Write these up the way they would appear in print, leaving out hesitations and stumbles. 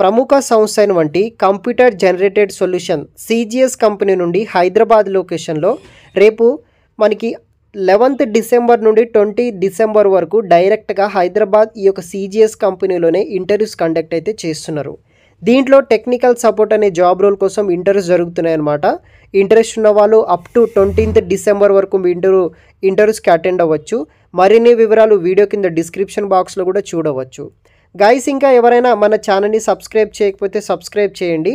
ప్రముఖ సంస్థ అయినటువంటి computer generated solution CGS company నుండి హైదరాబాద్ లొకేషన్లో రేపు మనకి 11th డిసెంబర్ నుండి 20 డిసెంబర్ వరకు డైరెక్ట్గా హైదరాబాద్ ఈ యొక్క సిజిఎస్ కంపెనీలోనే ఇంటర్వ్యూస్ కండక్ట్ అయితే చేస్తున్నారు. దీంట్లో టెక్నికల్ సపోర్ట్ అనే జాబ్ రోల్ కోసం ఇంటర్వ్యూస్ జరుగుతున్నాయి అన్నమాట. ఇంట్రెస్ట్ ఉన్న వాళ్ళు అప్ టు 20th డిసెంబర్ వరకు మీ ఇంటర్వ్యూస్కి అటెండ్ అవ్వచ్చు. మరిన్ని వివరాలు వీడియో కింద డిస్క్రిప్షన్ బాక్స్లో కూడా చూడవచ్చు. గైస్, ఇంకా ఎవరైనా మన ఛానల్ని సబ్స్క్రైబ్ చేయకపోతే సబ్స్క్రైబ్ చేయండి.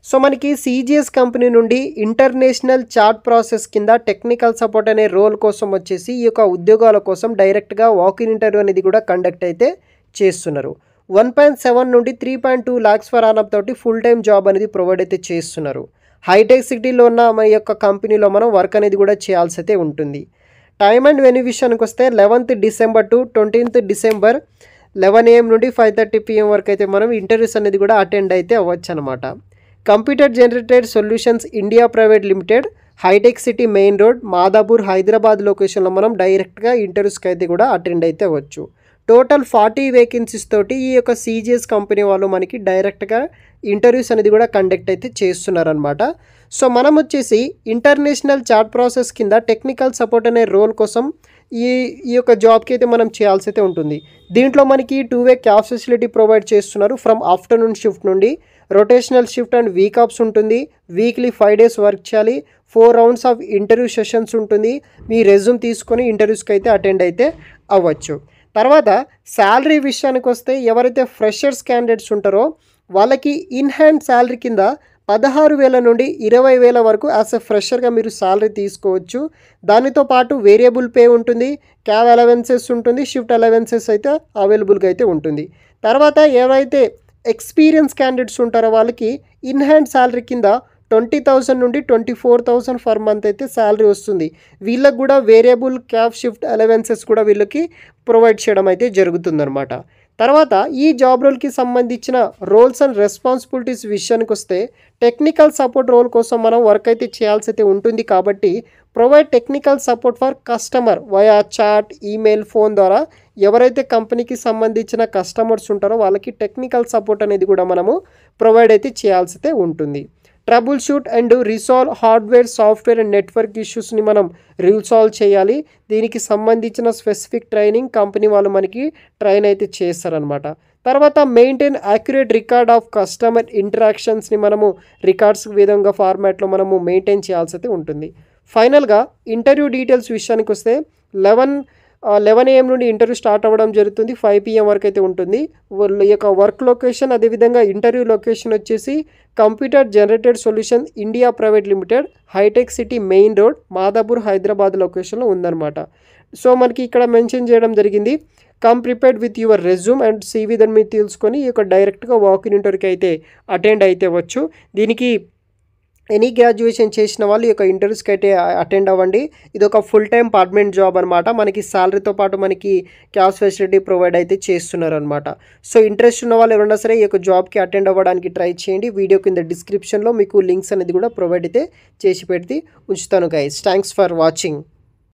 సో మనకి సిజిఎస్ కంపెనీ నుండి ఇంటర్నేషనల్ చార్ట్ ప్రాసెస్ కింద టెక్నికల్ సపోర్ట్ అనే రోల్ కోసం వచ్చేసి ఈ యొక్క ఉద్యోగాల కోసం డైరెక్ట్గా వాకిన్ ఇంటర్వ్యూ అనేది కూడా కండక్ట్ అయితే చేస్తున్నారు. 1.7 నుండి 3.2 lakhs ఫర్ ఆనప్ తోటి ఫుల్ టైం జాబ్ అనేది ప్రొవైడ్ అయితే చేస్తున్నారు. హైటెక్ సిటీలో ఉన్న మన యొక్క కంపెనీలో మనం వర్క్ అనేది కూడా చేయాల్సి అయితే ఉంటుంది. టైమ్ అండ్ వెన్యూ విషయానికి వస్తే 11th December to 20th December 11 AM నుండి 5:30 PM వరకు అయితే మనం ఇంటర్వ్యూస్ అనేది కూడా అటెండ్ అయితే అవ్వచ్చు అనమాట. Computer generated solutions India private limited, hitech city main road, Madhapur, Hyderabad లొకేషన్లో మనం డైరెక్ట్గా ఇంటర్వ్యూస్కి అయితే కూడా అటెండ్ అయితే అవ్వచ్చు. టోటల్ 40 వేకెన్సీస్ తోటి ఈ యొక్క సిజిఎస్ కంపెనీ వాళ్ళు మనకి డైరెక్ట్గా ఇంటర్వ్యూస్ అనేది కూడా కండక్ట్ అయితే చేస్తున్నారనమాట. సో మనం వచ్చేసి ఇంటర్నేషనల్ చార్ట్ ప్రాసెస్ కింద టెక్నికల్ సపోర్ట్ అనే రోల్ కోసం ఈ యొక్క జాబ్కి అయితే మనం చేయాల్సి అయితే ఉంటుంది. దీంట్లో మనకి 2-way క్యాబ్ ఫెసిలిటీ ప్రొవైడ్ చేస్తున్నారు. ఫ్రమ్ ఆఫ్టర్నూన్ షిఫ్ట్ నుండి rotational shift and weak offs ఉంటుంది. వీక్లీ 5 days వర్క్ చేయాలి. 4 rounds ఆఫ్ ఇంటర్వ్యూ సెషన్స్ ఉంటుంది. మీ రెజ్యూమ్ తీసుకొని ఇంటర్వ్యూస్కి అయితే అటెండ్ అయితే అవ్వచ్చు. తర్వాత శాలరీ విషయానికి వస్తే ఎవరైతే ఫ్రెషర్స్ క్యాండిడేట్స్ ఉంటారో వాళ్ళకి ఇన్ హ్యాండ్ శాలరీ కింద 16,000 నుండి 20,000 వరకు యాజ్ ఎ ఫ్రెషర్గా మీరు శాలరీ తీసుకోవచ్చు. దానితో పాటు వేరియబుల్ పే ఉంటుంది, క్యాబ్ అలవెన్సెస్ ఉంటుంది, షిఫ్ట్ అలవెన్సెస్ అయితే అవైలబుల్గా అయితే ఉంటుంది. తర్వాత ఎవరైతే ఎక్స్పీరియన్స్ క్యాండిడేట్స్ ఉంటారో వాళ్ళకి ఇన్ హ్యాండ్ శాలరీ కింద 20,000 నుండి 24,000 ఫర్ మంత్ అయితే శాలరీ వస్తుంది. వీళ్ళకి కూడా వేరియబుల్ క్యాబ్ షిఫ్ట్ అలవెన్సెస్ కూడా వీళ్ళకి ప్రొవైడ్ చేయడం అయితే జరుగుతుందన్నమాట. తర్వాత ఈ జాబ్ రోల్కి సంబంధించిన రోల్స్ అండ్ రెస్పాన్సిబిలిటీస్ విషయానికి వస్తే టెక్నికల్ సపోర్ట్ రోల్ కోసం మనం వర్క్ అయితే చేయాల్సి అయితే ఉంటుంది. కాబట్టి provide technical support for customer via chat, email, phone ద్వారా ఎవరైతే కంపెనీకి సంబంధించిన కస్టమర్స్ ఉంటారో వాళ్ళకి టెక్నికల్ సపోర్ట్ అనేది కూడా మనము ప్రొవైడ్ అయితే చేయాల్సి అయితే ఉంటుంది. Trouble shoot and resolve hardware, software and network ఇష్యూస్ని మనం రిసాల్వ్ చేయాలి. దీనికి సంబంధించిన స్పెసిఫిక్ ట్రైనింగ్ కంపెనీ వాళ్ళు మనకి ట్రైన్ అయితే చేస్తారనమాట. తర్వాత maintain accurate record of customer ఇంటరాక్షన్స్ని మనము రికార్డ్స్ విధంగా ఫార్మాట్లో మనము మెయింటైన్ చేయాల్సి అయితే ఉంటుంది. ఫైనల్గా ఇంటర్వ్యూ డీటెయిల్స్ విషయానికి వస్తే 11 AM నుండి ఇంటర్వ్యూ స్టార్ట్ అవ్వడం జరుగుతుంది. 5 PM వరకు అయితే ఉంటుంది. ఈ యొక్క వర్క్ లొకేషన్ అదేవిధంగా ఇంటర్వ్యూ లొకేషన్ వచ్చేసి computer generated solution India private limited, hitech city main road, Madhapur, Hyderabad లొకేషన్లో ఉందన్నమాట. సో మనకి ఇక్కడ మెన్షన్ చేయడం జరిగింది, come prepared with your resume and CV దాన్ని మీరు తెలుసుకొని ఈ యొక్క డైరెక్ట్గా వాకిన్ ఇంటర్వ్యూకి అయితే అటెండ్ అయితే అవ్వచ్చు. దీనికి ఎనీ గ్రాడ్యుయేషన్ చేసిన వాళ్ళు ఈ యొక్క ఇంటర్వ్యూస్కి అయితే అటెండ్ అవ్వండి. ఇది ఒక ఫుల్ టైం పర్మనెంట్ జాబ్ అనమాట. మనకి శాలరీతో పాటు మనకి క్యాష్ ఫెసిలిటీ ప్రొవైడ్ అయితే చేస్తున్నారు అనమాట. సో ఇంట్రెస్ట్ ఉన్న వాళ్ళు ఎవరైనా సరే ఈ యొక్క జాబ్కి అటెండ్ అవ్వడానికి ట్రై చేయండి. వీడియో కింద డిస్క్రిప్షన్లో మీకు లింక్స్ అనేది కూడా ప్రొవైడ్ అయితే చేసి పెడితే ఉంచుతాను గైస్. Thanks for watching.